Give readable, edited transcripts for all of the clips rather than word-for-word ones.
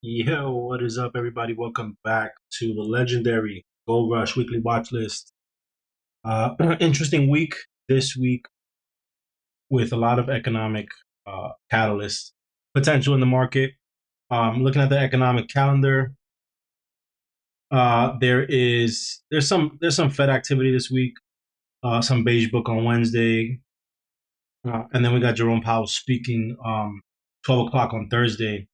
Yo, what is up, everybody? Welcome back to the legendary Gold Rush Weekly Watch List. Interesting week this week with a lot of economic catalyst potential in the market. Looking at the economic calendar, there's some Fed activity this week, some beige book on Wednesday, and then we got Jerome Powell speaking 12 o'clock on Thursday,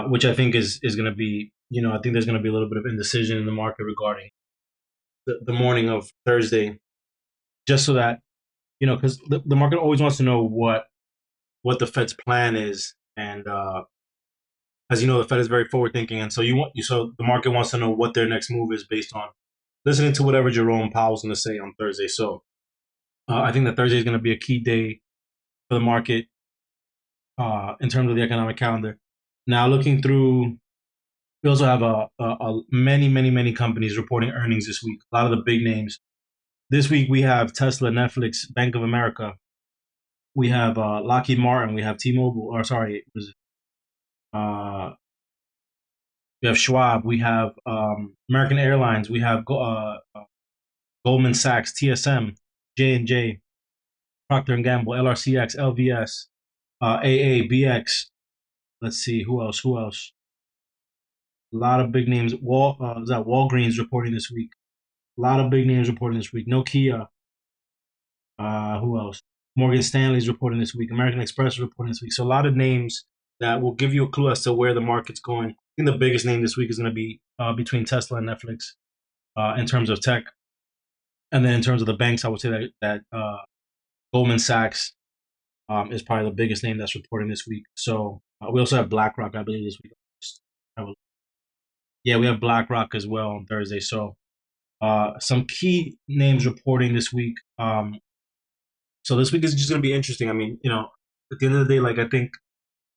which I think is going to be, I think there's going to be a little bit of indecision in the market regarding the morning of Thursday, just so that, because the market always wants to know what the Fed's plan is, and as you know, the Fed is very forward thinking, and so the market wants to know what their next move is based on listening to whatever Jerome Powell's going to say on Thursday. So I think that Thursday is going to be a key day for the market in terms of the economic calendar. Now, looking through, we also have many companies reporting earnings this week. A lot of the big names. This week we have Tesla, Netflix, Bank of America. We have Lockheed Martin. We have T-Mobile. Or sorry, uh, we have Schwab. We have American Airlines. We have Goldman Sachs, TSM, J&J, Procter and Gamble, LRCX, LVS, AA, BX. Let's see who else. A lot of big names. Walgreens reporting this week. A lot of big names reporting this week. Nokia. Who else? Morgan Stanley's reporting this week. American Express is reporting this week. So a lot of names that will give you a clue as to where the market's going. I think the biggest name this week is going to be between Tesla and Netflix in terms of tech. And then in terms of the banks, I would say that Goldman Sachs is probably the biggest name that's reporting this week. So we also have BlackRock, I believe, this week. Yeah, we have BlackRock as well on Thursday. So some key names reporting this week. So this week is just going to be interesting. I mean, at the end of the day, like I think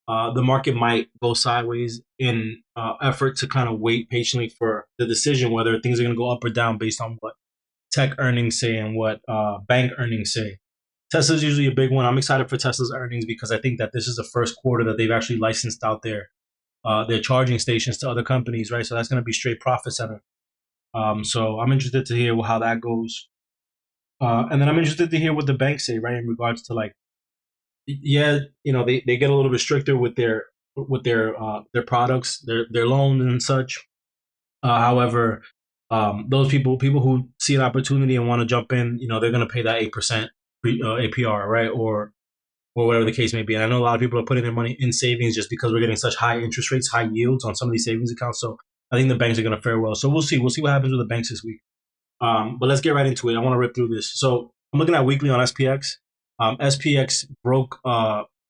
the market might go sideways in effort to kind of wait patiently for the decision whether things are going to go up or down based on what tech earnings say and what bank earnings say. Tesla's usually a big one. I'm excited for Tesla's earnings because I think that this is the first quarter that they've actually licensed out their charging stations to other companies, right? So that's going to be straight profit center. So I'm interested to hear how that goes. And then I'm interested to hear what the banks say, right, in regards to like, yeah, they get a little bit stricter with their products, their loans and such. However, those people who see an opportunity and want to jump in, they're going to pay that 8% APR, right, or whatever the case may be. And I know a lot of people are putting their money in savings just because we're getting such high interest rates, high yields on some of these savings accounts. So I think the banks are going to fare well. So we'll see. We'll see what happens with the banks this week. But let's get right into it. I want to rip through this. So I'm looking at weekly on SPX. SPX broke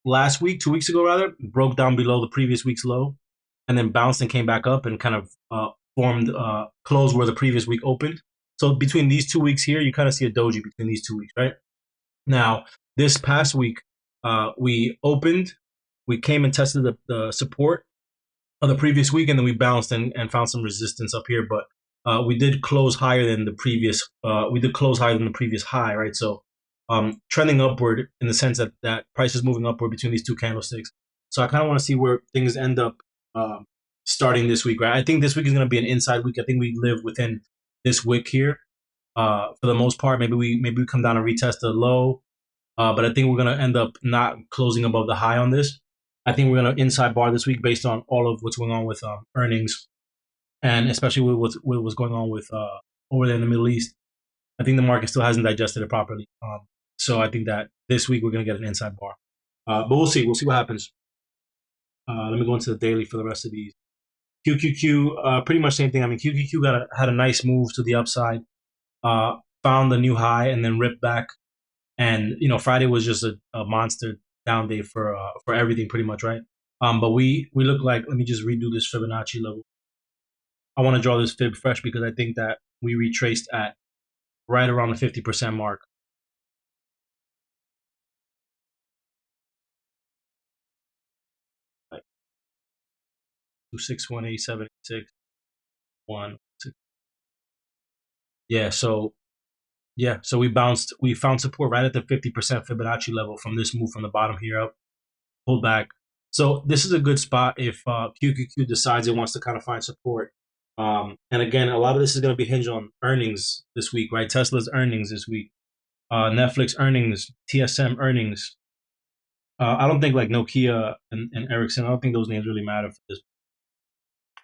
last week, 2 weeks ago rather, broke down below the previous week's low, and then bounced and came back up and kind of formed closed where the previous week opened. So between these 2 weeks here, you kind of see a doji between these 2 weeks, right? Now this past week, we came and tested the support of the previous week, and then we bounced and found some resistance up here, but we did close higher than the previous. We did close higher than the previous high, right? So trending upward in the sense that price is moving upward between these two candlesticks. So I kind of want to see where things end up starting this week, right? I think this week is going to be an inside week. I think we live within this wick here for the most part. Maybe we come down and retest the low, but I think we're going to end up not closing above the high on this. I think we're going to inside bar this week based on all of what's going on with earnings, and especially with what's going on with over there in the Middle East. I think the market still hasn't digested it properly. So I think that this week we're going to get an inside bar. But we'll see. We'll see what happens. Let me go into the daily for the rest of these. QQQ, pretty much same thing. I mean, QQQ had a nice move to the upside, found the new high, and then ripped back. And Friday was just a monster down day for everything, pretty much, right? But we look like, let me just redo this Fibonacci level. I want to draw this fib fresh because I think that we retraced at right around the 50% mark. Like 2618761. So we bounced. We found support right at the 50% Fibonacci level from this move from the bottom here up, pulled back, So this is a good spot if QQQ decides it wants to kind of find support. And again, a lot of this is going to be hinged on earnings this week, right? Tesla's earnings this week, Netflix earnings, TSM earnings. I don't think like Nokia and Ericsson. I don't think those names really matter for this.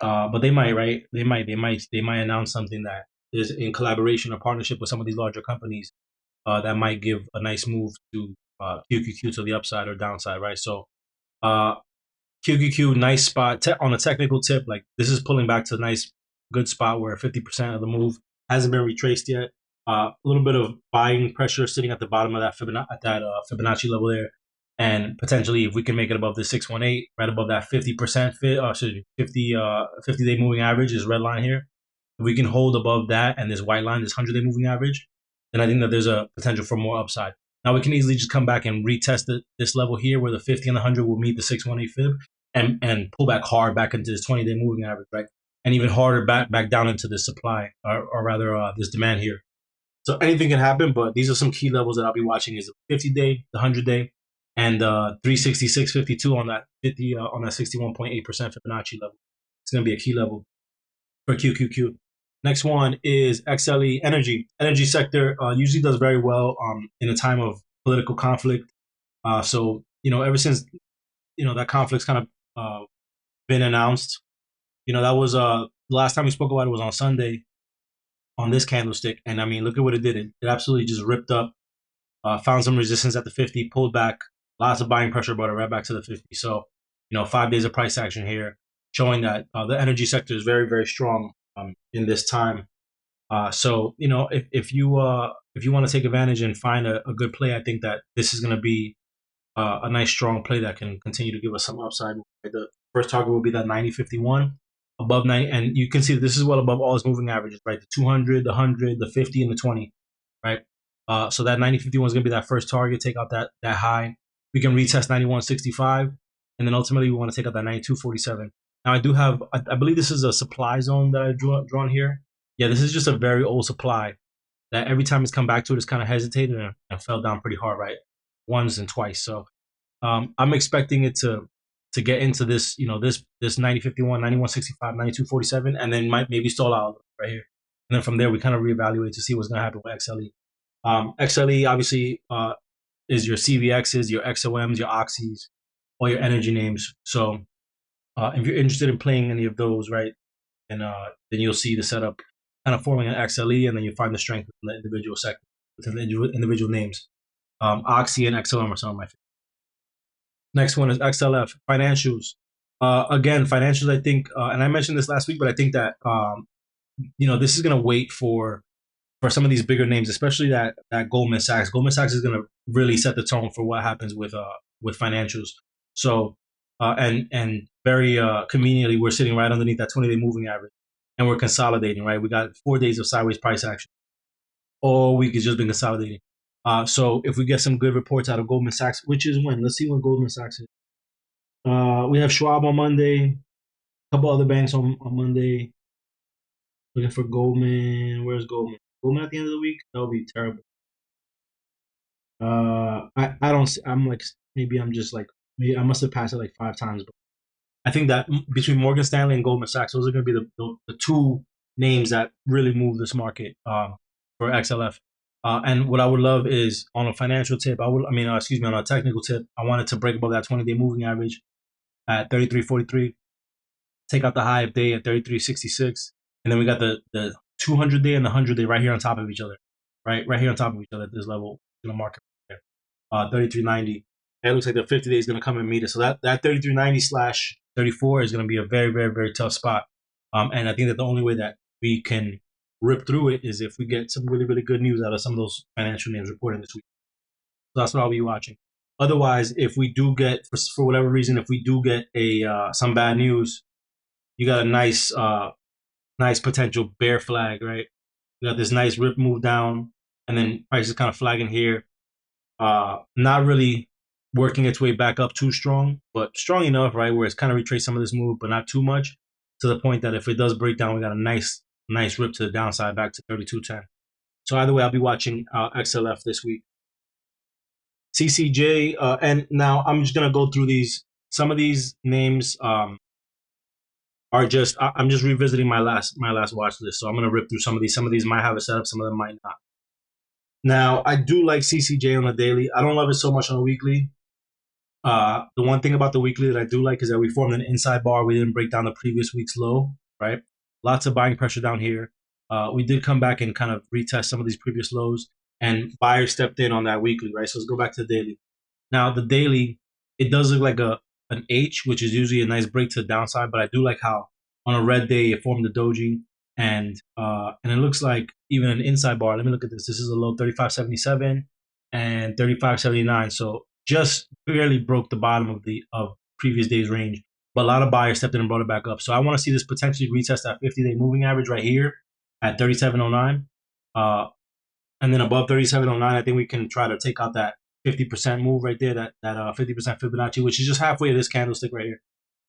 But they might, right? They might announce something that is in collaboration or partnership with some of these larger companies that might give a nice move to QQQ to the upside or downside, right? So uh, QQQ, nice spot. On a technical tip, like this is pulling back to a nice, good spot where 50% of the move hasn't been retraced yet. A little bit of buying pressure sitting at the bottom of that Fibonacci level there, and potentially if we can make it above the 618, right above that 50% 50 day moving average is red line here. If we can hold above that and this white line, this 100 day moving average, then I think that there's a potential for more upside. Now we can easily just come back and retest this level here where the 50 and the 100 will meet the 618 fib and pull back hard back into this 20 day moving average, right? And even harder back down into this supply or rather this demand here. So anything can happen, but these are some key levels that I'll be watching: is the 50 day, the 100 day, and 366.52 on that 50 on that 61.8% Fibonacci level. It's going to be a key level for QQQ. Next one is XLE Energy. Energy sector usually does very well in a time of political conflict. So ever since that conflict's kind of been announced, that was the last time we spoke about it was on Sunday on this candlestick, and I mean, look at what it did. It absolutely just ripped up, found some resistance at the 50, pulled back, lots of buying pressure, brought it right back to the 50. So 5 days of price action here, showing that the energy sector is very, very strong in this time. So if you want to take advantage and find a good play, I think that this is going to be a nice strong play that can continue to give us some upside. The first target will be that 90.51 above 90, and you can see that this is well above all its moving averages, right? The 200, the 100, the 50, and the 20, right? So that 90.51 is going to be that first target. Take out that high. We can retest 91.65, and then ultimately we want to take out that 92.47. Now I do have, I believe this is a supply zone that I've drawn here. Yeah, this is just a very old supply that every time it's come back to it, it's kind of hesitated and fell down pretty hard, right? Once and twice. So I'm expecting it to get into this, this 90.51, 91.65, 92.47, and then might maybe stall out right here. And then from there, we kind of reevaluate to see what's going to happen with XLE. XLE obviously is your CVXs, your XOMs, your Oxys, all your energy names. So if you're interested in playing any of those, right, and then you'll see the setup kind of forming an XLE, and then you find the strength within the individual sector, within the individual names. Oxy and XLM are some of my favorites. Next one is XLF financials. Again, financials. I think, and I mentioned this last week, but I think that this is going to wait for some of these bigger names, especially that Goldman Sachs. Goldman Sachs is going to really set the tone for what happens with financials. So and very conveniently, we're sitting right underneath that 20-day moving average, and we're consolidating. Right, we got 4 days of sideways price action. All week has just been consolidating. So if we get some good reports out of Goldman Sachs, which is when, let's see when Goldman Sachs is. We have Schwab on Monday, a couple other banks on Monday. Looking for Goldman. Where's Goldman? Goldman at the end of the week? That would be terrible. I don't see, I'm like, maybe I'm just like, maybe I must have passed it like 5 times. But I think that between Morgan Stanley and Goldman Sachs, those are going to be the two names that really move this market for XLF. And what I would love is on a financial tip, on a technical tip, I wanted to break above that 20-day moving average at 33.43, take out the high of day at 33.66, and then we got the 200 day and the 100 day right here on top of each other, right here on top of each other at this level in the market, 33.90. And it looks like the 50 day is going to come and meet us. So that 33.90/34 is going to be a very, very, very tough spot. And I think that the only way that we can rip through it is if we get some really, really good news out of some of those financial names reporting this week. So that's what I'll be watching. Otherwise, if we do get, for whatever reason, if we do get some bad news, you got a nice potential bear flag, right? You got this nice rip move down, and then price is kind of flagging here. Not really working its way back up too strong, but strong enough, right, where it's kind of retraced some of this move, but not too much, to the point that if it does break down, we got a nice rip to the downside back to 32.10. So either way, I'll be watching XLF this week. CCJ, and now I'm just going to go through these some of these names are just I'm just revisiting my last watch list. So I'm gonna rip through some of these. Some of these might have a setup, some of them might not. Now I do like CCJ on the daily. I don't love it so much on the weekly. The one thing about the weekly that I do like is that we formed an inside bar. We didn't break down the previous week's low, right? Lots of buying pressure down here. We did come back and kind of retest some of these previous lows, and buyers stepped in on that weekly, right? So let's go back to the daily. Now the daily, it does look like a an H, which is usually a nice break to the downside, but I do like how on a red day it formed the doji, and it looks like even an inside bar. Let me look at this. This is a low 35.77 and 35.79. So just barely broke the bottom of previous day's range, but a lot of buyers stepped in and brought it back up. So I want to see this potentially retest that 50-day moving average right here at 37.09. And then above 37.09, I think we can try to take out that 50% move right there, that 50% Fibonacci, which is just halfway of this candlestick right here.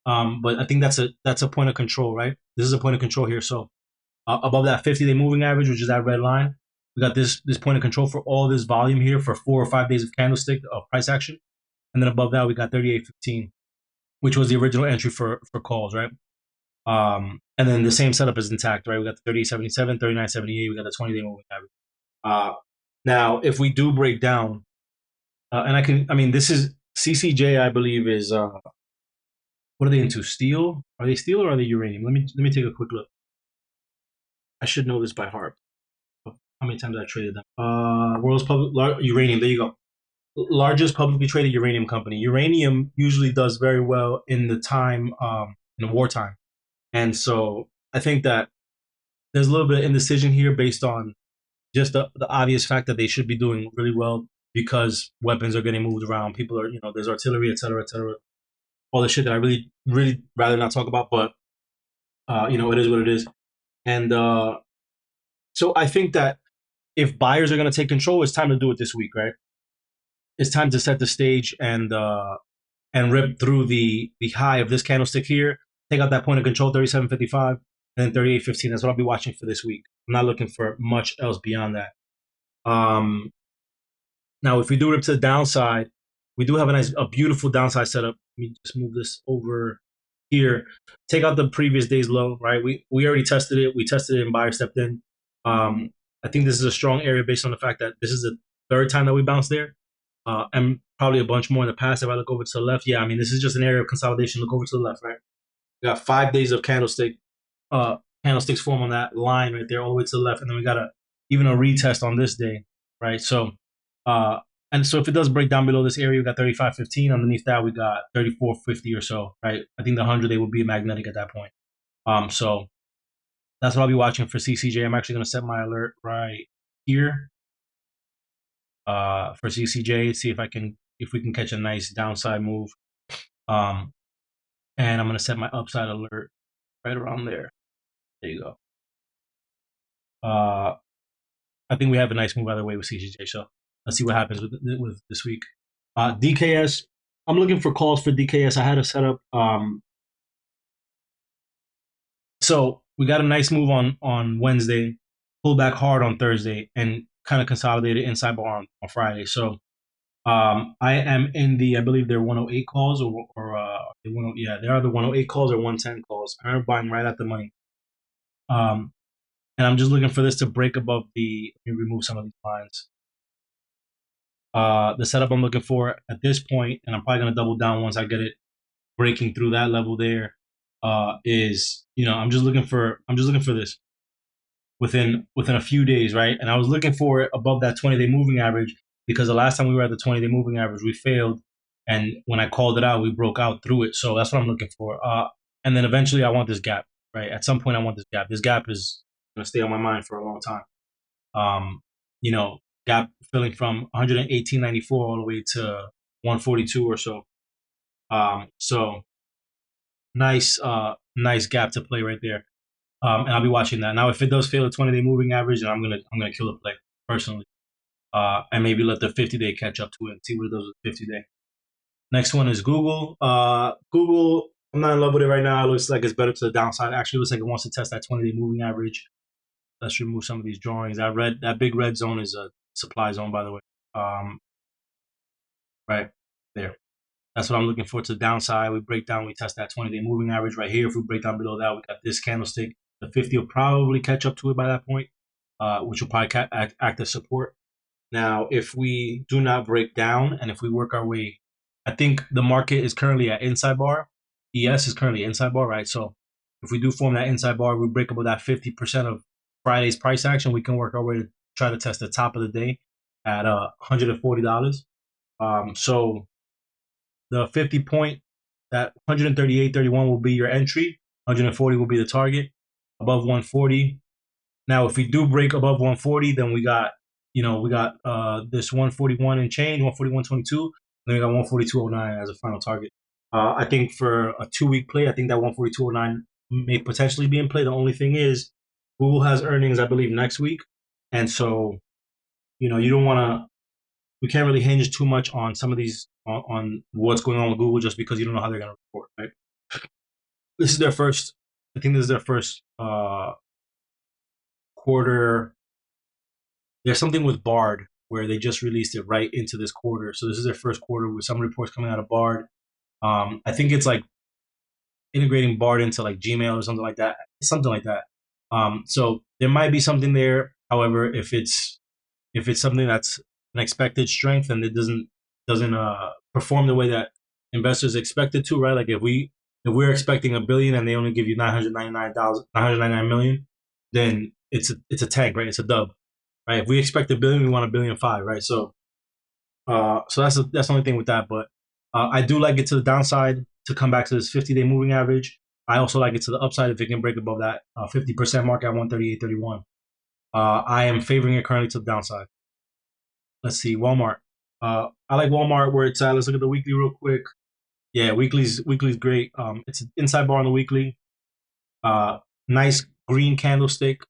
But I think that's a point of control, right? This is a point of control here. So above that 50-day moving average, which is that red line, we got this point of control for all this volume here for 4 or 5 days of candlestick of price action. And then above that, we got 38.15, which was the original entry for calls, right? And then the same setup is intact, right? We got the 38.77, 39.78, we got the 20-day moving average. Now, if we do break down, this is CCJ, I believe, is what are they into? Steel? Are they steel or are they uranium? Let me take a quick look. I should know this by heart. How many times I traded them? World's public uranium. There you go. Largest publicly traded uranium company. Uranium usually does very well in the time in the wartime, and so I think that there's a little bit of indecision here based on just the obvious fact that they should be doing really well because weapons are getting moved around. People are, there's artillery, et cetera, all the shit that I really, really rather not talk about. But it is what it is. And so I think that if buyers are going to take control, it's time to do it this week, right? It's time to set the stage and rip through the high of this candlestick here. Take out that point of control, 37.55, and then 38.15. That's what I'll be watching for this week. I'm not looking for much else beyond that. Now, if we do rip to the downside, we do have a beautiful downside setup. Let me just move this over here. Take out the previous day's low, right? We already tested it. We tested it and buyer stepped in. I think this is a strong area based on the fact that this is the third time that we bounced there. And probably a bunch more in the past. If I look over to the left, yeah, this is just an area of consolidation. Look over to the left, right? We got 5 days of candlsticks form on that line right there, all the way to the left, and then we got even a retest on this day, right? So, and so if it does break down below this area, we got 35.15. Underneath that, we got 34.50 or so, right? I think the 100-day would be magnetic at that point. So that's what I'll be watching for CCJ. I'm actually going to set my alert right here for CCJ. See if we can catch a nice downside move. And I'm going to set my upside alert right around there. There you go. I think we have a nice move either way with CCJ. So let's see what happens with this week. DKS. I'm looking for calls for DKS. I had a setup. So we got a nice move on Wednesday, pulled back hard on Thursday, and kind of consolidated inside bar on Friday. So I am in I believe they're 108 calls or they are the 108 calls or 110 calls. I'm buying right at the money. And I'm just looking for this to break above let me remove some of these lines. The setup I'm looking for at this point, and I'm probably going to double down once I get it breaking through that level there, is, I'm just looking for this within a few days, right? And I was looking for it above that 20-day moving average because the last time we were at the 20-day moving average, we failed. And when I called it out, we broke out through it. So that's what I'm looking for. And then eventually I want this gap, right? At some point I want this gap. This gap is going to stay on my mind for a long time. Gap filling from 118.94 all the way to 142 or so. So nice gap to play right there. And I'll be watching that. Now, if it does fail a 20-day moving average, then I'm gonna kill the play personally. And maybe let the 50-day catch up to it and see what it does with the 50-day. Next one is Google. Google, I'm not in love with it right now. It looks like it's better to the downside. Actually, it looks like it wants to test that 20-day moving average. Let's remove some of these drawings. That big red zone is a supply zone, by the way. Right there. That's what I'm looking for to the downside. We break down, we test that 20-day moving average right here. If we break down below that, we got this candlestick. The 50 will probably catch up to it by that point, which will probably act as support. Now, if we do not break down and if we work our way, I think the market is currently at inside bar. ES is currently inside bar, right? So if we do form that inside bar, we break above that 50% of Friday's price action, we can work our way to try to test the top of the day at $140. So the 50 point, that 138.31 will be your entry. 140 will be the target. Above 140. Now, if we do break above 140, then we got this 141 and change, 141.22. Then we got 142.09 as a final target. I think for a 2-week play, I think that 142.09 may potentially be in play. The only thing is, Google has earnings, I believe, next week, and so you don't want to. We can't really hinge too much on some of these on what's going on with Google just because you don't know how they're going to report. Right? This is their first. I think this is their first quarter. There's something with Bard where they just released it right into this quarter. So this is their first quarter with some reports coming out of Bard. I think it's like integrating Bard into like Gmail or something like that. Something like that. So there might be something there. However, if it's something that's an expected strength and it doesn't perform the way that investors expect it to, right? Like if we're expecting $1 billion and they only give you 999 million, then it's a tank, right? It's a dub, right? If we expect $1 billion, we want $1.5 billion, right? So that's the only thing with that. But I do like it to the downside to come back to this 50-day moving average. I also like it to the upside if it can break above that 50% mark at 138.31. I am favoring it currently to the downside. Let's see, Walmart. I like Walmart where it's at. Let's look at the weekly real quick. Yeah, weekly's great. It's an inside bar on the weekly. Nice green candlestick.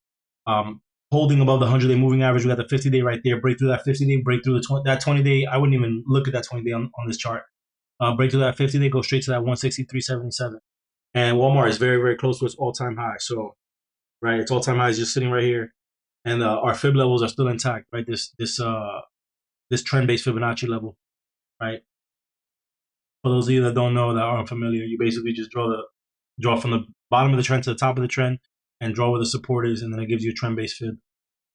Holding above the 100-day moving average. We got the 50-day right there. Break through that 50-day. Break through that 20-day. I wouldn't even look at that 20-day on this chart. Break through that 50-day. Go straight to that 163.77. And Walmart is very, very close to its all-time high. So, right, its all-time high is just sitting right here, and our fib levels are still intact. Right, this trend-based Fibonacci level, right? For those of you that don't know, that aren't familiar, you basically just draw from the bottom of the trend to the top of the trend and draw where the support is, and then it gives you a trend-based fib.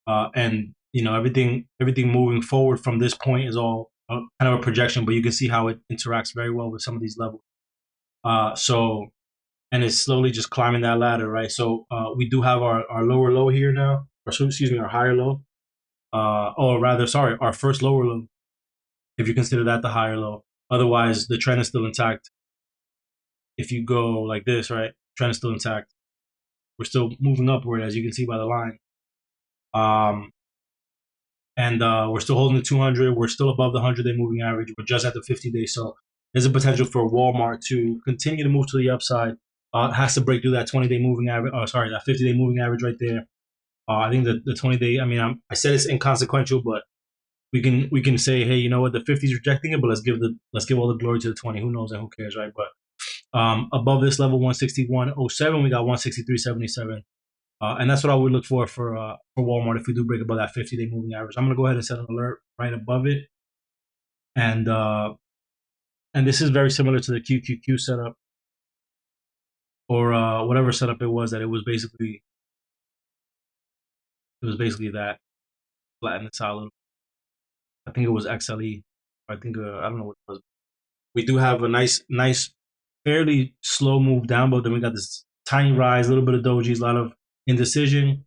And everything moving forward from this point is all kind of a projection, but you can see how it interacts very well with some of these levels. And it's slowly just climbing that ladder, right? So we do have our lower low here now, or excuse me, our higher low. Or rather, sorry, our first lower low, if you consider that the higher low. Otherwise, the trend is still intact. If you go like this, right, trend is still intact. We're still moving upward, as you can see by the line. And we're still holding the 200. We're still above the 100-day moving average. We're just at the 50-day. So there's a potential for Walmart to continue to move to the upside. It has to break through that 20-day moving average. That 50-day moving average right there. I think the 20-day. I mean, I said it's inconsequential, but we can say, hey, you know what, the 50 is rejecting it, but let's give all the glory to the 20. Who knows and who cares, right? But above this level, 161.07, we got 163.77, and that's what I would look for Walmart if we do break above that 50-day moving average. I'm gonna go ahead and set an alert right above it, and this is very similar to the QQQ setup or whatever setup it was. That it was basically that flatten this out a little. I think it was XLE. I think I don't know what it was. We do have a nice, fairly slow move down, but then we got this tiny rise, a little bit of dojis, a lot of indecision.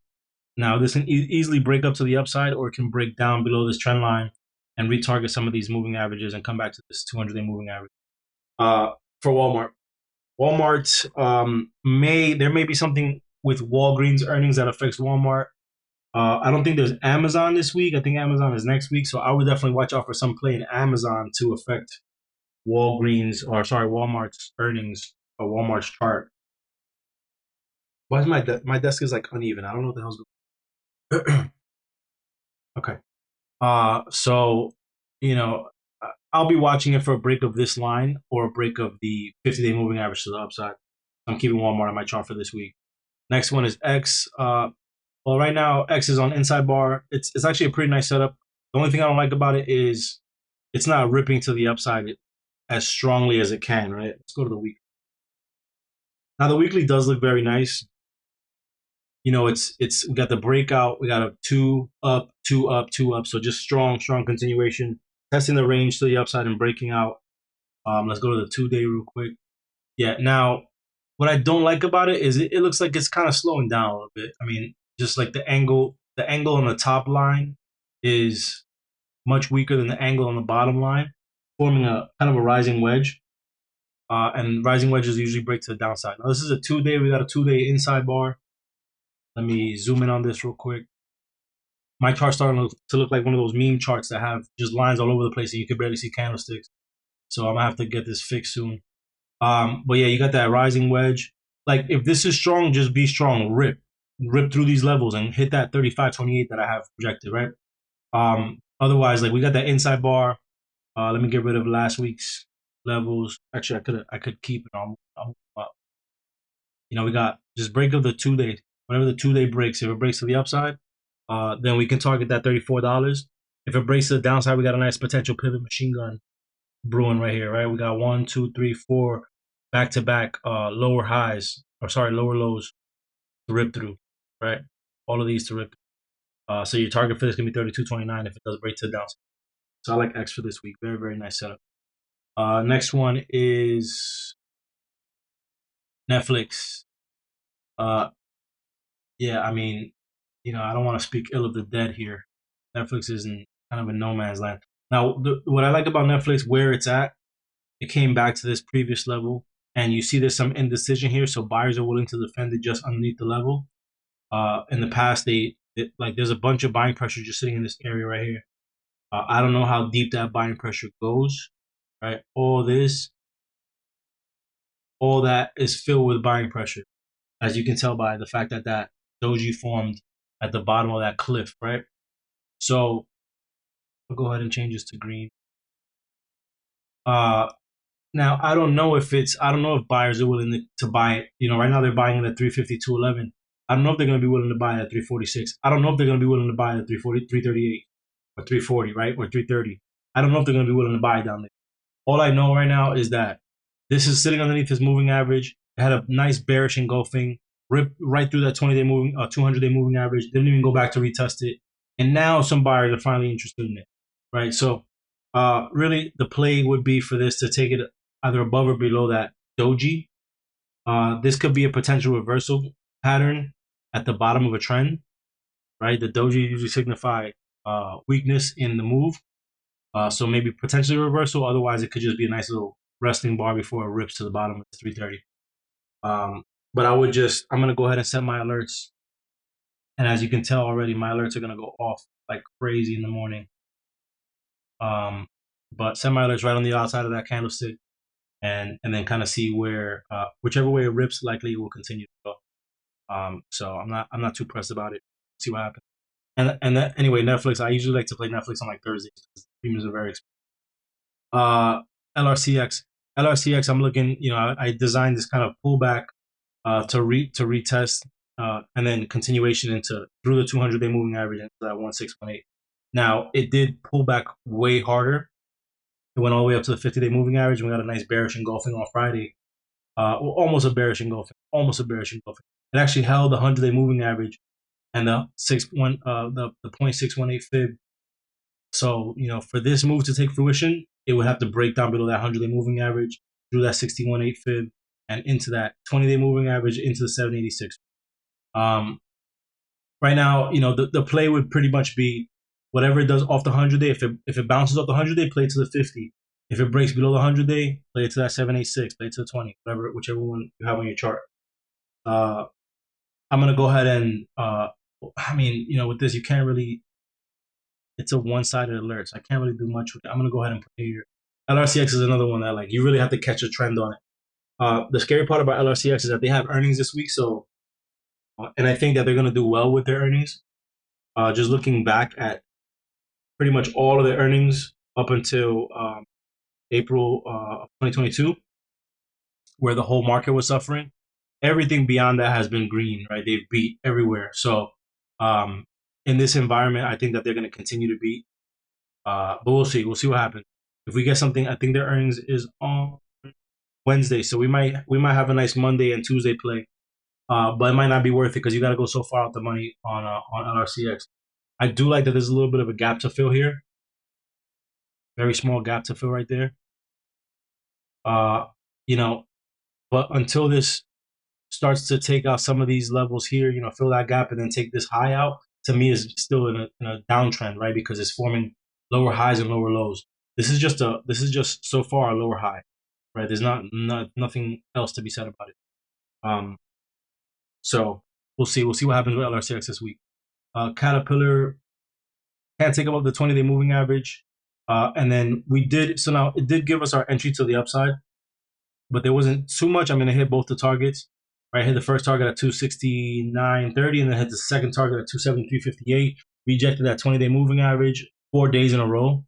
Now this can easily break up to the upside, or it can break down below this trend line and retarget some of these moving averages and come back to this 200-day moving average. For Walmart, there may be something with Walgreens earnings that affects Walmart. I don't think there's Amazon this week. I think Amazon is next week. So I would definitely watch out for some play in Amazon to affect Walmart's earnings or Walmart's chart. Why is my desk is like uneven? I don't know what the hell's going on. Okay. So, I'll be watching it for a break of this line or a break of the 50-day moving average to the upside. I'm keeping Walmart on my chart for this week. Next one is X. Well, right now, X is on inside bar. It's actually a pretty nice setup. The only thing I don't like about it is it's not ripping to the upside. as strongly as it can, right? Let's go to the week. Now the weekly does look very nice. You know, it's we got the breakout, we got a two up, two up, two up. So just strong continuation, testing the range to the upside and breaking out. Let's go to the 2 day real quick. Yeah, now what I don't like about it is it looks like it's kind of slowing down a little bit. I mean, just like the angle on the top line is much weaker than the angle on the bottom line, forming a kind of a rising wedge. And rising wedges usually break to the downside. Now this is a 2 day. We got a 2 day inside bar. Let me zoom in on this real quick. My chart's starting to look like one of those meme charts that have just lines all over the place and you can barely see candlesticks. So I'm gonna have to get this fixed soon. But yeah, you got that rising wedge. Like if this is strong, just be strong. Rip through these levels and hit that 35.28 that I have projected, right? Otherwise, like we got that inside bar. Let me get rid of last week's levels. Actually, I could keep it on. You know, we got just break of the 2 day. Whenever the 2 day breaks, if it breaks to the upside, then we can target that $34. If it breaks to the downside, we got a nice potential pivot machine gun brewing right here, right? We got 1, 2, 3, 4 back to back lower highs, or sorry, lower lows to rip through, right? All of these to rip. So your target for this can be 32.29 if it does break to the downside. So I like X for this week. Very nice setup. Next one is Netflix. Yeah, I mean, you know, I don't want to speak ill of the dead here. Netflix is in kind of a no man's land. Now, what I like about Netflix, where it's at, it came back to this previous level, and you see there's some indecision here, so buyers are willing to defend it just underneath the level. In the past, like there's a bunch of buying pressure just sitting in this area right here. I don't know how deep that buying pressure goes, right? All that is filled with buying pressure, as you can tell by the fact that that doji formed at the bottom of that cliff, right? So I'll go ahead and change this to green. Now I don't know if buyers are willing to buy it. You know, right now they're buying it at 352.11. I don't know if they're going to be willing to buy it at 346. I don't know if they're going to be willing to buy it at 340, 338, or 340, right, or 330. I don't know if they're going to be willing to buy it down there. All I know right now is that this is sitting underneath his moving average. It had a nice bearish engulfing, ripped right through that 20-day moving, 200-day moving average. Didn't even go back to retest it, and now some buyers are finally interested in it, right? So, really, the play would be for this to take it either above or below that doji. This could be a potential reversal pattern at the bottom of a trend, right? The doji usually signify weakness in the move. So maybe potentially reversal. Otherwise, it could just be a nice little resting bar before it rips to the bottom of 330. But I'm going to go ahead and set my alerts. And as you can tell already, my alerts are going to go off like crazy in the morning. But set my alerts right on the outside of that candlestick and then kind of see where, whichever way it rips, likely it will continue to go. So I'm not too pressed about it. See what happens. Anyway, Netflix, I usually like to play Netflix on like Thursdays because premiums are very expensive. LRCX. LRCX, I'm looking, you know, I designed this kind of pullback to retest and then continuation into through the 200-day moving average into that 1618. Now, it did pull back way harder. It went all the way up to the 50-day moving average. We got a nice bearish engulfing on Friday. Almost a bearish engulfing. It actually held the 100-day moving average and the 0.618 fib. So, you know, for this move to take fruition, it would have to break down below that 100-day moving average, through that 61.8 fib, and into that 20-day moving average, into the 786. Right now, you know, the play would pretty much be whatever it does off the 100-day. If it bounces off the 100-day, play to the 50. If it breaks below the 100-day, play it to that 786, play it to the 20, whichever one you have on your chart. I'm going to go ahead and, I mean, you know, with this, you can't really, it's a one-sided alert, so I can't really do much with it. I'm going to go ahead and play here. LRCX is another one that, like, you really have to catch a trend on it. The scary part about LRCX is that they have earnings this week, so, and I think that they're going to do well with their earnings. Just looking back at pretty much all of their earnings up until April of 2022, where the whole market was suffering. Everything beyond that has been green, right? They've beat everywhere. So in this environment, I think that they're going to continue to beat. But we'll see. We'll see what happens. If we get something, I think their earnings is on Wednesday, so we might have a nice Monday and Tuesday play. But it might not be worth it because you got to go so far out the money on LRCX. I do like that there's a little bit of a gap to fill here, very small gap to fill right there. Uh, you know, but until this starts to take out some of these levels here, fill that gap and then take this high out, to me is still in a downtrend, right? Because it's forming lower highs and lower lows. This is just so far a lower high, right? There's nothing else to be said about it. Um, so we'll see what happens with LRCX this week. Caterpillar can't take above the 20-day moving average, and then now it did give us our entry to the upside, but there wasn't too much. I'm going to hit both the targets. Right, hit the first target at 269.30, and then hit the second target at 273.58. Rejected that 20-day moving average 4 days in a row.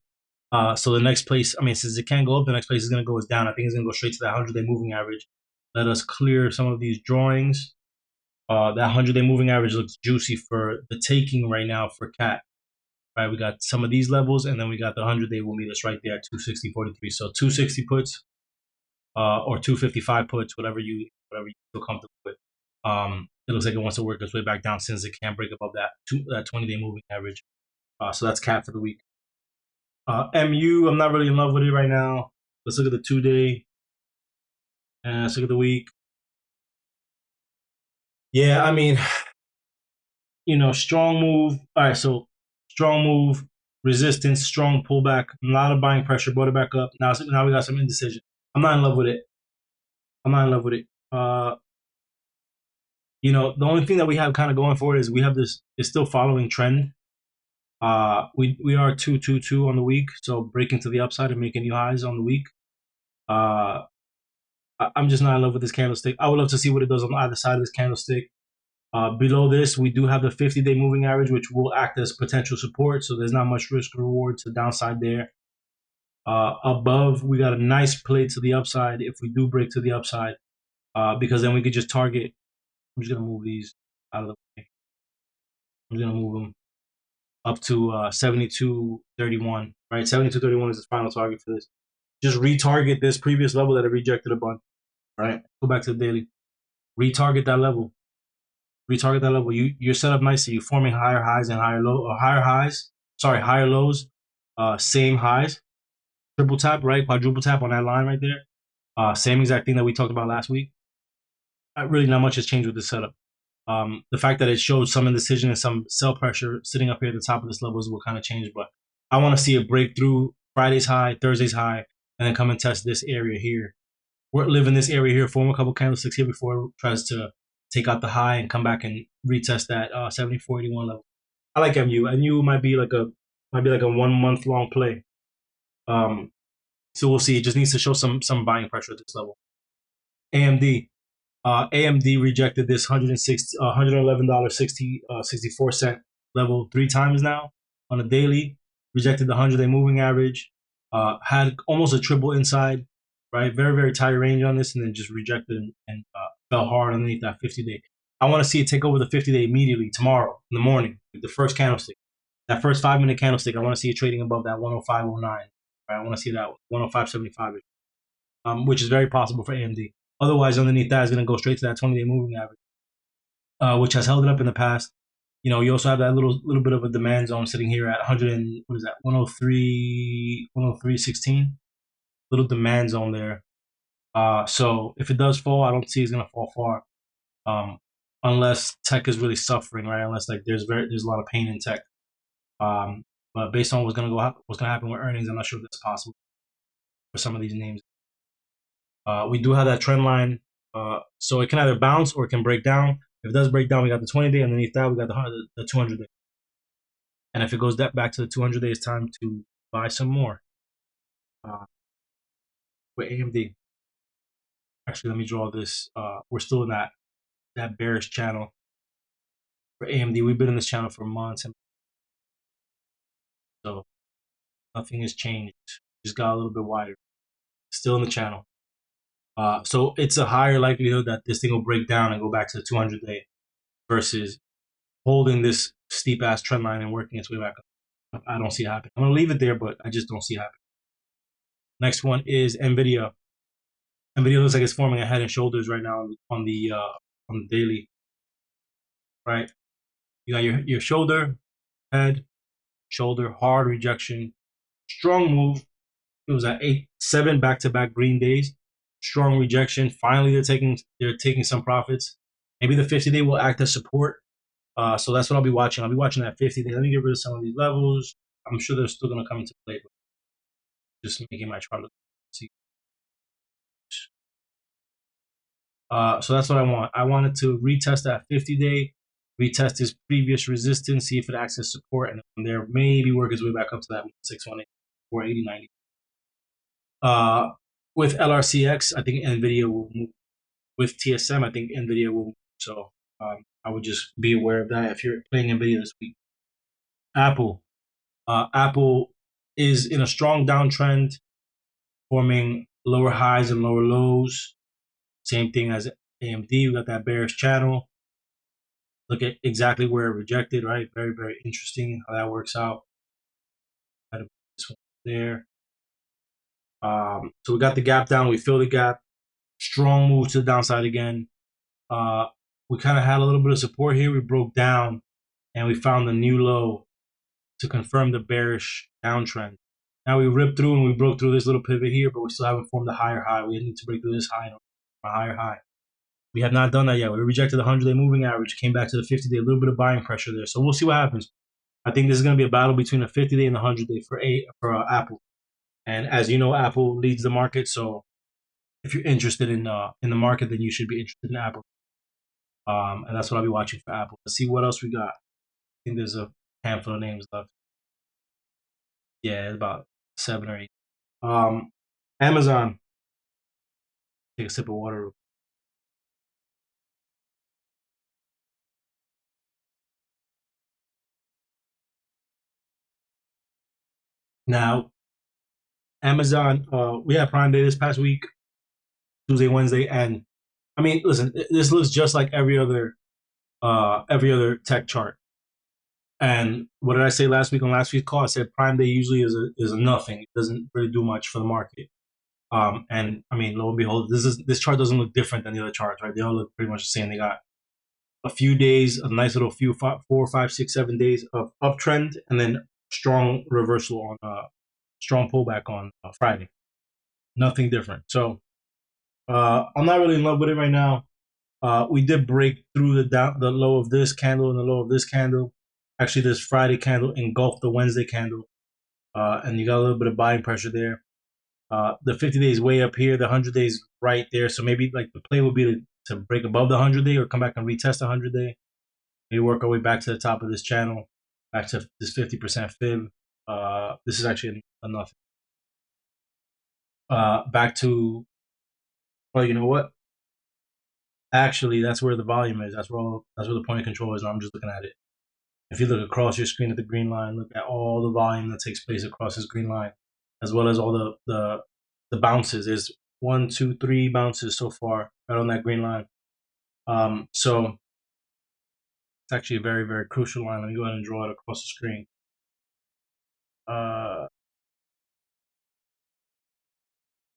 So the next place, since it can't go up, the next place is going to go is down. I think it's going to go straight to that 100-day moving average. Let us clear some of these drawings. That 100-day moving average looks juicy for the taking right now for CAT. Right, we got some of these levels, and then we got the 100-day will meet us right there at 260.43. So 260 puts, or 255 puts, whatever you feel comfortable with. It looks like it wants to work its way back down since it can't break above that 20-day moving average. So that's CAT for the week. MU, I'm not really in love with it right now. Let's look at the 2-day, and let's look at the week. Yeah, strong move. All right, so strong move, resistance, strong pullback, a lot of buying pressure, brought it back up. Now we got some indecision. I'm not in love with it. The only thing that we have kind of going for it is we have this is still following trend. We are 222 on the week, so breaking to the upside and making new highs on the week. I'm just not in love with this candlestick. I would love to see what it does on either side of this candlestick. Below this, we do have the 50-day moving average, which will act as potential support. So there's not much risk or reward to the downside there. Above, we got a nice play to the upside if we do break to the upside, because then we could just target. I'm just gonna move these out of the way. I'm gonna move them up to 72.31. Right, 72.31 is the final target for this. Just retarget this previous level that I rejected a bunch. Right, go back to the daily. Retarget that level. You're set up nicely. You're forming higher highs and higher lows. Same highs. Triple tap, right? Quadruple tap on that line right there. Same exact thing that we talked about last week. Really, not much has changed with this setup. The fact that it shows some indecision and some sell pressure sitting up here at the top of this level is what kind of changed. But I want to see a breakthrough Friday's high, Thursday's high, and then come and test this area here. We're living this area here, form a couple candlesticks here before it tries to take out the high and come back and retest that 74.81 level. I like MU. MU might be like a 1 month long play. So we'll see. It just needs to show some buying pressure at this level. AMD. AMD rejected this $111.64 level 3 times now on a daily. Rejected the 100-day moving average. Had almost a triple inside, right? Very, very tight range on this, and then just rejected and fell hard underneath that 50-day. I want to see it take over the 50-day immediately tomorrow in the morning. The first candlestick, that first 5-minute candlestick, I want to see it trading above that 105.09. Right? I want to see that 105.75, which is very possible for AMD. Otherwise, underneath that is going to go straight to that 20-day moving average, which has held it up in the past. You also have that little bit of a demand zone sitting here at 100 and what is that 103.16. Little demand zone there. So if it does fall, I don't see it's going to fall far, unless tech is really suffering, right? Unless there's a lot of pain in tech. But based on what's going to happen with earnings, I'm not sure if that's possible for some of these names. We do have that trend line, so it can either bounce or it can break down. If it does break down, we got the 20-day. Underneath that, we got the 200-day. And if it goes back to the 200-day, it's time to buy some more. With AMD. Actually, let me draw this. We're still in that bearish channel for AMD. We've been in this channel for months, and so nothing has changed. Just got a little bit wider. Still in the channel. So it's a higher likelihood that this thing will break down and go back to the 200-day versus holding this steep ass trend line and working its way back up. I don't see it happening. I'm gonna leave it there, but I just don't see it happening. Next one is Nvidia. Nvidia looks like it's forming a head and shoulders right now on the daily, right? You got your shoulder, head, shoulder, hard rejection, strong move. It was at 8-7 back-to-back green days. Strong rejection. Finally, they're taking some profits. Maybe the 50-day will act as support. So that's what I'll be watching. I'll be watching that 50-day. Let me get rid of some of these levels. I'm sure they're still going to come into play, but just making my chart look. See. So that's what I want. I wanted to retest that 50-day, retest his previous resistance, see if it acts as support, and from there maybe work his way back up to that 618, 480, 90. With LRCX, I think NVIDIA will move. With TSM, I think NVIDIA will move. So I would just be aware of that if you're playing NVIDIA this week. Apple. Apple is in a strong downtrend, forming lower highs and lower lows. Same thing as AMD. We got that bearish channel. Look at exactly where it rejected, right? Very, very interesting how that works out. This one there. So we got the gap down. We filled the gap. Strong move to the downside again. We kind of had a little bit of support here. We broke down and we found the new low to confirm the bearish downtrend. Now we ripped through and we broke through this little pivot here, but we still haven't formed a higher high. We need to break through this high, a higher high. We have not done that yet. We rejected the 100-day moving average, came back to the 50-day, a little bit of buying pressure there. So we'll see what happens. I think this is going to be a battle between the 50-day and the 100-day for Apple. And as you know, Apple leads the market. So if you're interested in the market, then you should be interested in Apple. And that's what I'll be watching for Apple. Let's see what else we got. I think there's a handful of names left. Yeah, it's about 7 or 8. Amazon. Take a sip of water. Now, Amazon, we had Prime Day this past week, Tuesday, Wednesday, and I mean, listen, this looks just like every other tech chart. And what did I say last week on last week's call? I said Prime Day usually is a nothing. It doesn't really do much for the market. And I mean, lo and behold, this chart doesn't look different than the other charts, right? They all look pretty much the same. They got a few days, a nice little 4, 5, 6, 7 days of uptrend, and then strong reversal on strong pullback on Friday. Nothing different. So I'm not really in love with it right now. We did break through the low of this candle and the low of this candle. Actually, this Friday candle engulfed the Wednesday candle, and you got a little bit of buying pressure there. The 50 days way up here, the 100 days right there. So maybe like the play would be to break above the 100 day or come back and retest the 100 day. Maybe work our way back to the top of this channel, back to this 50% fib. This is actually enough. Back to, well, you know what? Actually, that's where the volume is. That's where the point of control is. And I'm just looking at it. If you look across your screen at the green line, look at all the volume that takes place across this green line, as well as all the bounces. There's 1, 2, 3 bounces so far right on that green line. So it's actually a very, very crucial line. Let me go ahead and draw it across the screen.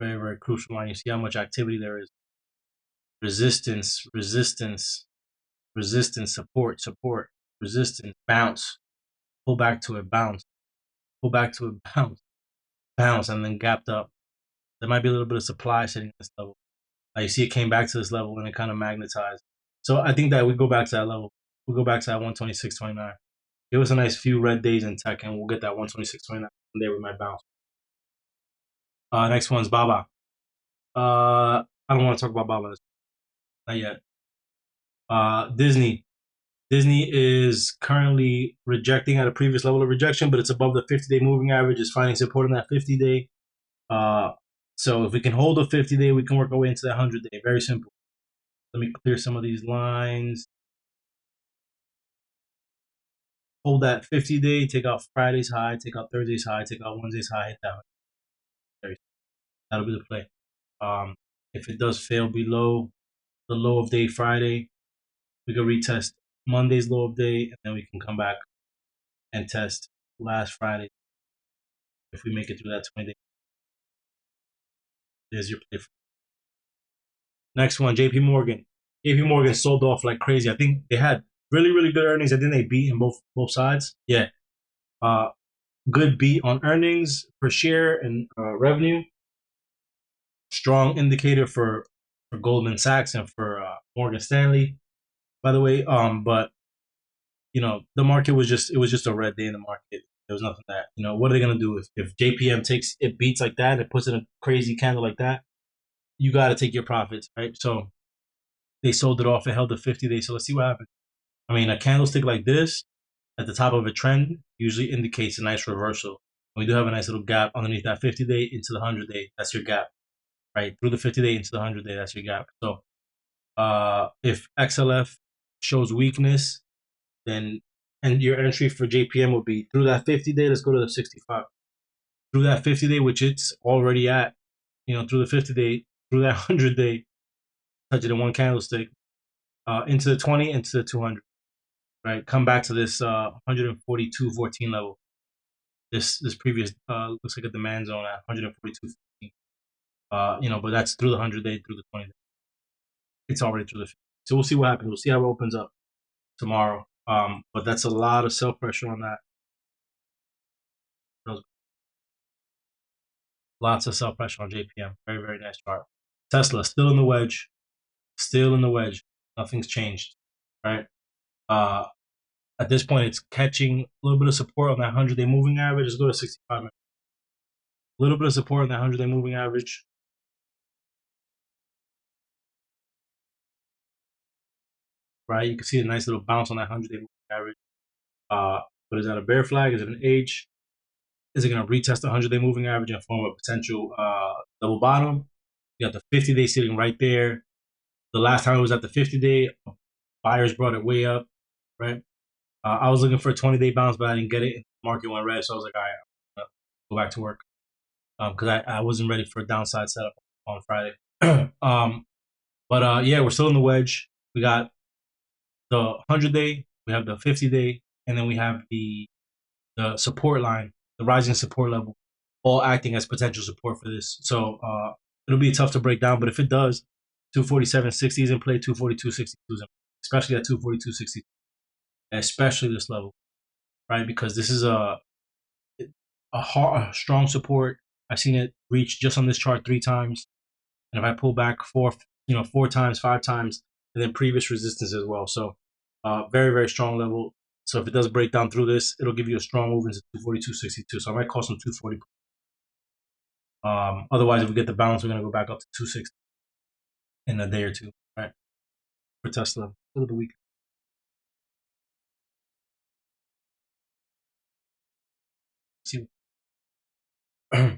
Very, very crucial line. You see how much activity there is. Resistance, resistance, resistance, support, support, resistance, bounce, pull back to it, bounce, pull back to it, bounce, bounce, and then gapped up. There might be a little bit of supply sitting at this level. You see it came back to this level and it kind of magnetized. So I think that we go back to that level. We'll go back to that 126.29. Give us a nice few red days in tech and we'll get that 126.29. And there we might bounce. Next one's Baba. I don't want to talk about Baba. Not yet. Disney. Disney is currently rejecting at a previous level of rejection, but it's above the 50-day moving average. It's finding support in that 50-day. So if we can hold a 50-day, we can work our way into that 100-day. Very simple. Let me clear some of these lines. Hold that 50-day, take out Friday's high, take out Thursday's high, take out Wednesday's high, hit that. That'll be the play. If it does fail below the low of day Friday, we can retest Monday's low of day, and then we can come back and test last Friday if we make it through that 20-day. There's your play. Next one, JP Morgan. JP Morgan sold off like crazy. I think they had really, really good earnings. I think they beat in both sides. Yeah. Uh, Good beat on earnings per share and revenue. Strong indicator for Goldman Sachs and for Morgan Stanley. By the way, but the market was just a red day in the market. There was nothing that what are they gonna do if JPM takes it beats like that and puts in a crazy candle like that? You got to take your profits, right? So they sold it off. It held the 50 days. So let's see what happens. I mean, a candlestick like this at the top of a trend usually indicates a nice reversal. We do have a nice little gap underneath that 50-day into the 100-day. That's your gap, right? Through the 50-day into the 100-day, that's your gap. So if XLF shows weakness, then and your entry for JPM will be through that 50-day. Let's go to the 65. Through that 50-day, which it's already at, through the 50-day, through that 100-day, touch it in one candlestick, into the 20, into the 200, right? Come back to this 142.14 level. This previous looks like a demand zone at 142.14. But that's through the 100-day, through the 20-day. It's already through the 50. So we'll see what happens. We'll see how it opens up tomorrow. But that's a lot of sell pressure on that. Lots of sell pressure on JPM. Very, very nice chart. Tesla still in the wedge. Still in the wedge. Nothing's changed, right? At this point, it's catching a little bit of support on that 100-day moving average. Let's go to 65 minutes. A little bit of support on that 100-day moving average. Right? You can see a nice little bounce on that 100-day moving average. But is that a bear flag? Is it an H? Is it going to retest the 100-day moving average and form a potential double bottom? You got the 50-day sitting right there. The last time it was at the 50-day, buyers brought it way up, right? I was looking for a 20-day bounce, but I didn't get it. The market went red, so I was like, all right, I'm go back to work because I wasn't ready for a downside setup on Friday. But yeah, we're still in the wedge. We got the 100-day, we have the 50-day, and then we have the support line, the rising support level, all acting as potential support for this. So it'll be tough to break down, but if it does, 247.60 is in play, 242.62 is in play, especially at 242.60, especially this level, right? Because this is a strong support. I've seen it reach just on this chart 3 times, and if I pull back 4 times, 5 times, and then previous resistance as well. So very, very strong level. So if it does break down through this, it'll give you a strong move into 242.62. So I might call some 240. Otherwise, if we get the balance, we're gonna go back up to 260 in a day or two, right? For Tesla, over the week. See. Yeah.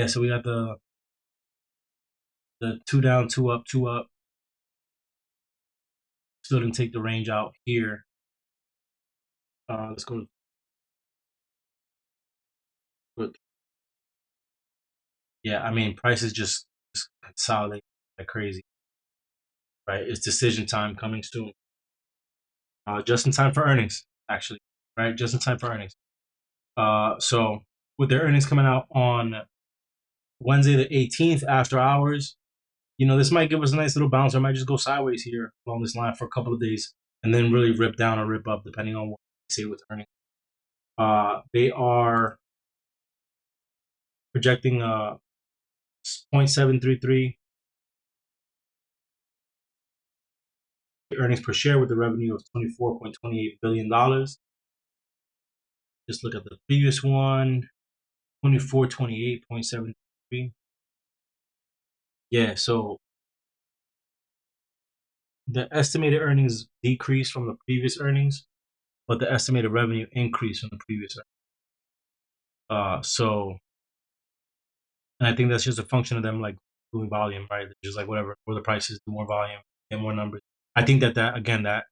So we got the 2 down, 2 up, 2 up. Still didn't take the range out here. Let's go. Good. Yeah, I mean, price is just consolidating like crazy, right? It's decision time coming soon. Just in time for earnings, actually, right? Just in time for earnings. So with their earnings coming out on Wednesday the 18th after hours, this might give us a nice little bounce. Or might just go sideways here along this line for a couple of days and then really rip down or rip up depending on what they say with earnings. They are projecting 0.733 earnings per share with a revenue of $24.28 billion. Just look at the previous one, 2428.73. Yeah, so the estimated earnings decreased from the previous earnings, but the estimated revenue increased from the previous earnings. And I think that's just a function of them like doing volume, right? Just like whatever, for the prices, do more volume, get more numbers. I think that again that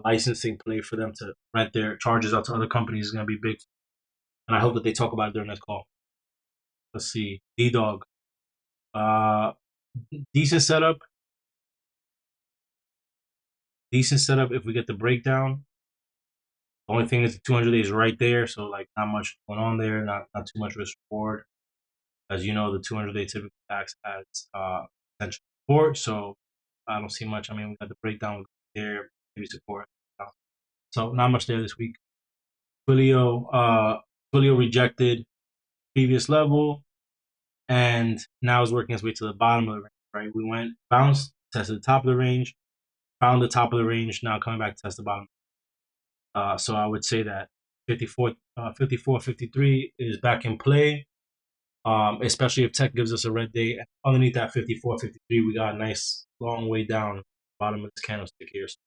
licensing play for them to rent their charges out to other companies is going to be big, and I hope that they talk about it during this call. Let's see, D Dog, uh, decent setup, decent setup. If we get the breakdown, the only thing is the 200 days right there, so like not much going on there, not too much risk reward. As you know, the 200-day typical tax has potential support, so I don't see much. I mean, we got the breakdown there, maybe support. So not much there this week. Twilio rejected previous level, and now is working its way to the bottom of the range. Right, we went bounced, tested the top of the range, found the top of the range. Now coming back to test the bottom. So I would say that 54.53 is back in play. Especially if tech gives us a red day. Underneath that 54.53, we got a nice long way down bottom of this candlestick here. So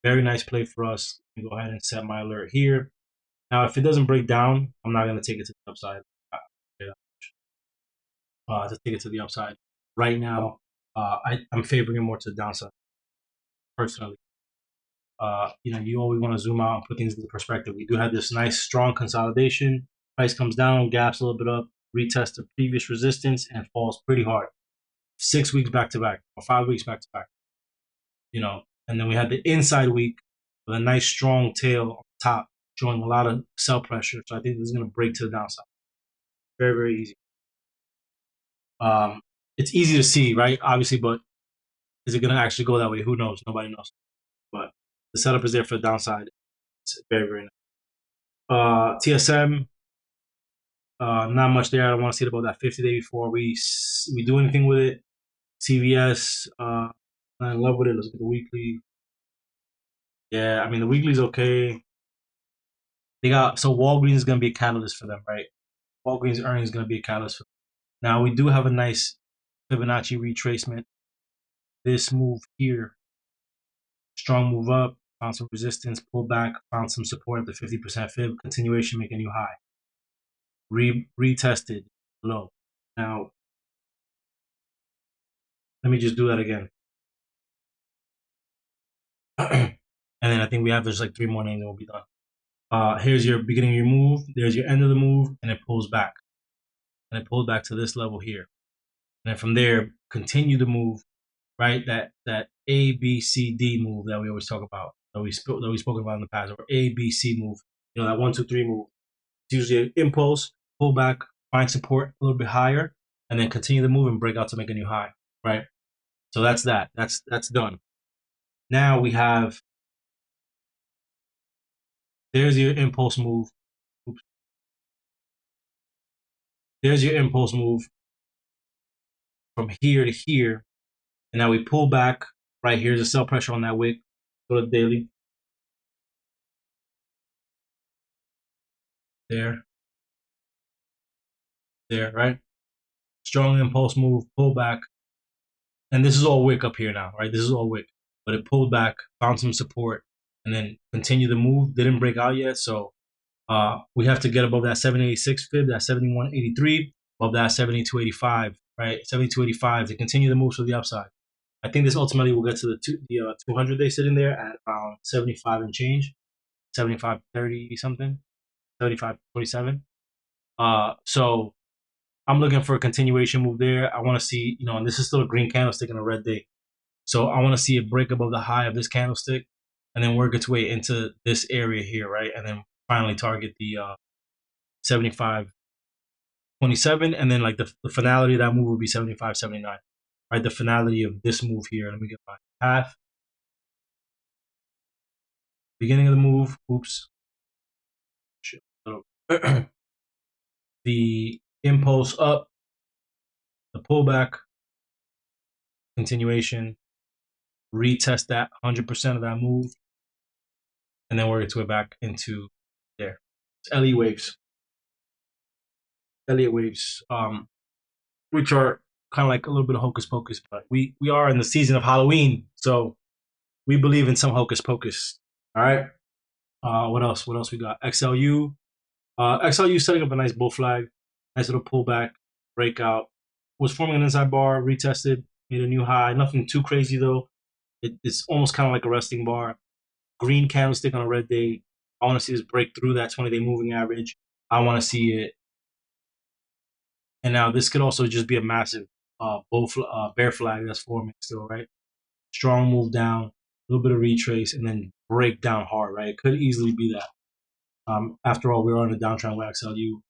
very nice play for us. Go ahead and set my alert here. Now, if it doesn't break down, I'm not going to take it to the upside. To take it to the upside. Right now, I'm favoring it more to the downside, personally. You always want to zoom out and put things into perspective. We do have this nice, strong consolidation. Price comes down, gaps a little bit up, retests the previous resistance, and falls pretty hard. 6 weeks back to back, or 5 weeks back to back. And then we had the inside week with a nice, strong tail on top, showing a lot of sell pressure. So I think this is going to break to the downside. Very, very easy. It's easy to see, right? Obviously, but is it going to actually go that way? Who knows? Nobody knows. But the setup is there for the downside. It's very, very nice. TSM, not much there. I don't want to see it above that 50-day before we do anything with it. CVS, I'm in love with it. Let's get the weekly. Yeah, I mean the weekly's okay. Walgreens is gonna be a catalyst for them, right? Walgreens earnings is gonna be a catalyst for them. Now we do have a nice Fibonacci retracement. This move here, strong move up, found some resistance, pull back, found some support at the 50% fib, continuation, make a new high. Retested low. Now let me just do that again. And then I think we have just like 3 more names and we'll be done. Here's your beginning of your move. There's your end of the move, and it pulls back. And it pulled back to this level here. And then from there, continue to move, right? That A, B, C, D move that we always talk about, that we've spoken about in the past, or A, B, C move. That 1, 2, 3 move. It's usually an impulse, pull back, find support a little bit higher, and then continue to move and break out to make a new high, right? So that's that. That's done. Now we have, there's your impulse move. Oops. There's your impulse move from here to here. And now we pull back, right? Here's a sell pressure on that wick. Go to the daily. There, right? Strong impulse move, pull back. And this is all wick up here now, right? This is all wick. But it pulled back, found some support, and then continued the move. Didn't break out yet, so we have to get above that 786 fib, that 7183, above that 7285, right? 7285 to continue the move to the upside. I think this ultimately will get to the 200-day sitting there at around 75 and change, 75.30 something, 75.27. So I'm looking for a continuation move there. I want to see, and this is still a green candlestick and a red day. So I want to see it break above the high of this candlestick and then work its way into this area here, right? And then finally target the 75.27. And then like the finality of that move would be 75.79, right? The finality of this move here. Let me get my path. Beginning of the move. Oops. The impulse up, the pullback, continuation, retest that 100% of that move, and then work its way back into there. It's Elliott waves. Elliott waves, which are kind of like a little bit of hocus pocus, but we are in the season of Halloween, so we believe in some hocus pocus. All right. What else? What else we got? XLU. XLU setting up a nice bull flag, nice little pullback, breakout. Was forming an inside bar, retested, made a new high. Nothing too crazy though. It's almost kind of like a resting bar. Green candlestick on a red day. I want to see this break through that 20-day moving average. I want to see it. And now this could also just be a massive bear flag that's forming still, right? Strong move down, a little bit of retrace, and then break down hard, right? It could easily be that. After all, we're on a downtrend with XLU.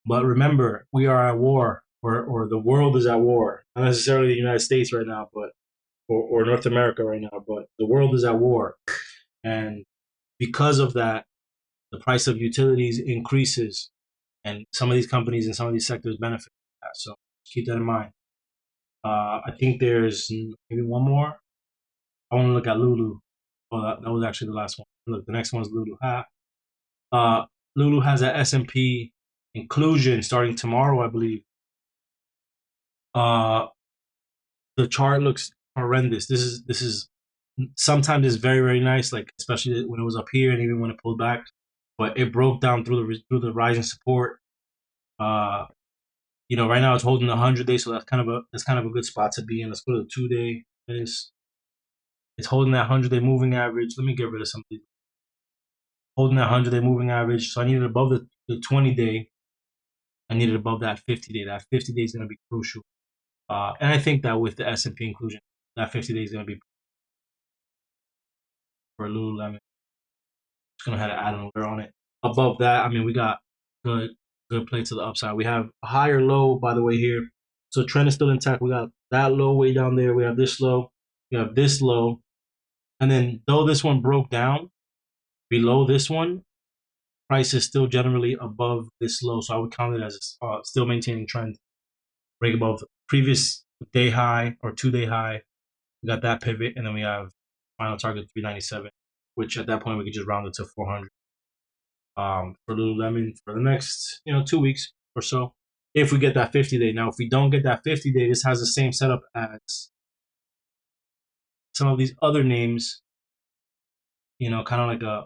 But remember, we are at war, or the world is at war. Not necessarily the United States right now, but or North America right now, but the world is at war. And because of that, the price of utilities increases, and some of these companies and some of these sectors benefit from that. So keep that in mind. I think there's maybe one more. I want to look at Lulu. Well, that was actually the last one. Look, the next one's Lulu. Uh, Lulu has an S&P inclusion starting tomorrow, I believe. Uh, the chart looks horrendous. This is sometimes it's very very nice, like especially when it was up here and even when it pulled back. But it broke down through the rising support. Uh, right now it's holding the 100 day, so that's kind of a good spot to be in. Let's go to the 2 day. It's holding that 100 day moving average. Let me get rid of some of these. Holding that 100 day moving average. So I need it above the 20 day. I need it above that 50 day. That 50 day is going to be crucial. And I think that with the S&P inclusion, that 50 day is going to be for Lululemon. Just going to have to add an order on it. Above that, I mean, we got good good play to the upside. We have a higher low, by the way, here. So trend is still intact. We got that low way down there. We have this low. We have this low. And then though this one broke down below this one, price is still generally above this low. So I would count it as still maintaining trend. Break above previous day high or 2 day high. We got that pivot, and then we have final target 397, which at that point we could just round it to 400. For Lululemon for the next 2 weeks or so, if we get that 50 day. Now, if we don't get that 50 day, this has the same setup as some of these other names. Kind of like a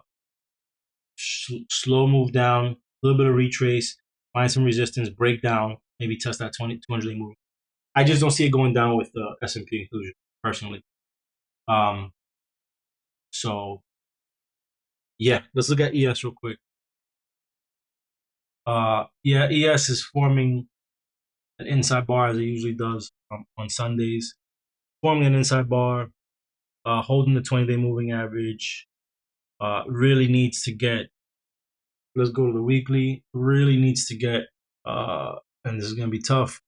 slow move down, a little bit of retrace, find some resistance, break down, maybe test that 200 day move. I just don't see it going down with the S&P inclusion personally. Um, so yeah, let's look at ES real quick. Yeah, ES is forming an inside bar as it usually does on Sundays. Forming an inside bar, holding the 20 day moving average. Really needs to get. Let's go to the weekly. Really needs to get. And this is gonna be tough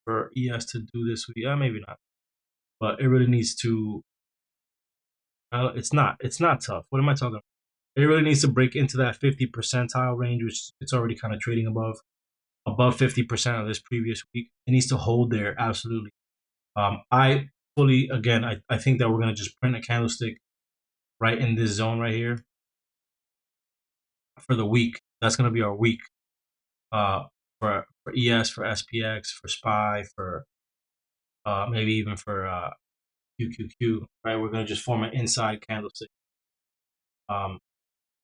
for ES to do this week. Maybe not, but it really needs to. It's not. It's not tough. What am I talking about? It really needs to break into that 50 percentile range, which it's already kind of trading above 50% of this previous week. It needs to hold there, absolutely. I fully, again, I think that we're going to just print a candlestick right in this zone right here for the week. That's going to be our week for ES, for SPX, for SPY, for maybe even for QQQ, right? We're going to just form an inside candlestick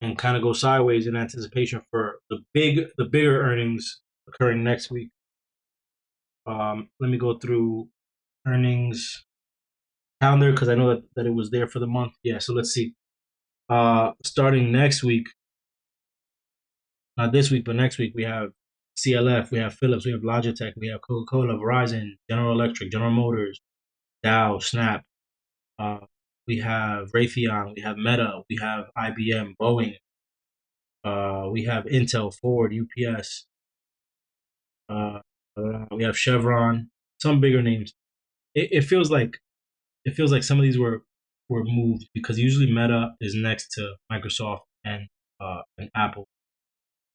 and kind of go sideways in anticipation for the bigger earnings occurring next week. Let me go through earnings calendar because I know that it was there for the month. Yeah, so let's see. Starting next week, not this week, but next week, we have CLF, we have Philips, we have Logitech, we have Coca-Cola, Verizon, General Electric, General Motors, Dow, Snap. We have Raytheon, we have Meta, we have IBM, Boeing. We have Intel, Ford, UPS. We have Chevron. Some bigger names. It feels like some of these were moved because usually Meta is next to Microsoft and Apple.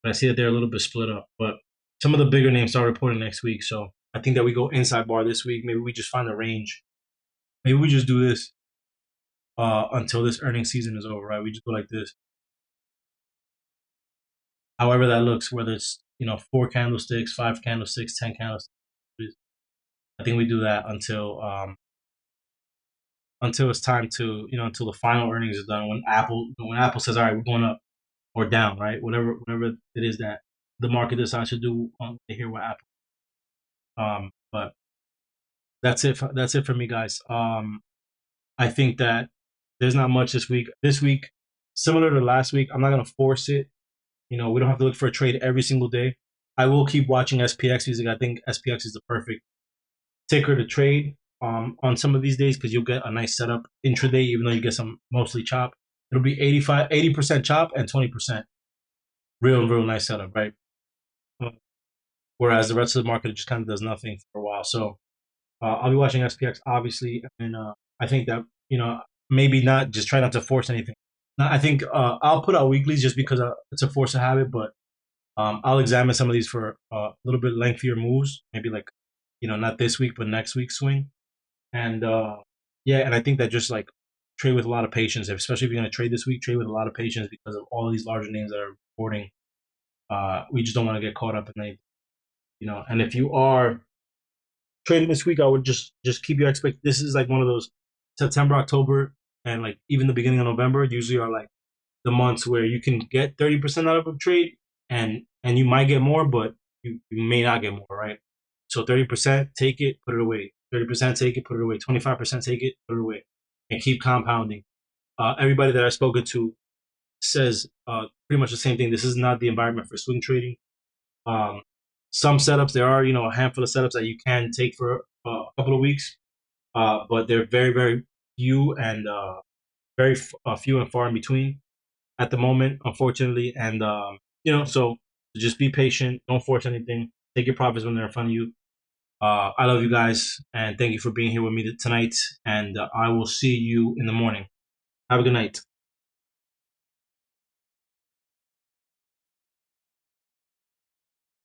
But I see that they're a little bit split up. But some of the bigger names start reporting next week, so I think that we go inside bar this week. Maybe we just find a range. Maybe we just do this until this earnings season is over, right? We just go like this. However that looks, whether it's 4 candlesticks, 5 candlesticks, 10 candlesticks. I think we do that until it's time to until the final earnings is done. When Apple says, all right, we're going up or down, right? Whatever it is that the market decides to do here with Apple. But that's it. That's it for me, guys. I think that there's not much this week. This week, similar to last week, I'm not gonna force it. We don't have to look for a trade every single day. I will keep watching SPX because I think SPX is the perfect ticker to trade on some of these days because you'll get a nice setup intraday, even though you get some mostly chop. It'll be 80% chop and 20% real nice setup, right? whereas the rest of the market just kind of does nothing for a while. So I'll be watching SPX obviously, and I think that maybe not just try not to force anything. Now, I think I'll put out weeklies just because it's a force of habit, but I'll examine some of these for a little bit lengthier moves, maybe like not this week but next week swing, and yeah, and I think that just like trade with a lot of patience, especially if you're going to trade this week, trade with a lot of patience because of all of these larger names that are reporting. We just don't want to get caught up in anything, and if you are trading this week, I would just keep your expect. This is like one of those September, October, and like even the beginning of November usually are like the months where you can get 30% out of a trade, and you might get more, but you may not get more, right? So 30%, take it, put it away. 30% take it, put it away. 25% take it, put it away, and keep compounding. Everybody that I've spoken to says pretty much the same thing. This is not the environment for swing trading. Um, some setups, there are a handful of setups that you can take for a couple of weeks, but they're very very few and very few and far in between at the moment, unfortunately. And so just be patient. Don't force anything. Take your profits when they're in front of you. I love you guys, and thank you for being here with me tonight. And I will see you in the morning. Have a good night.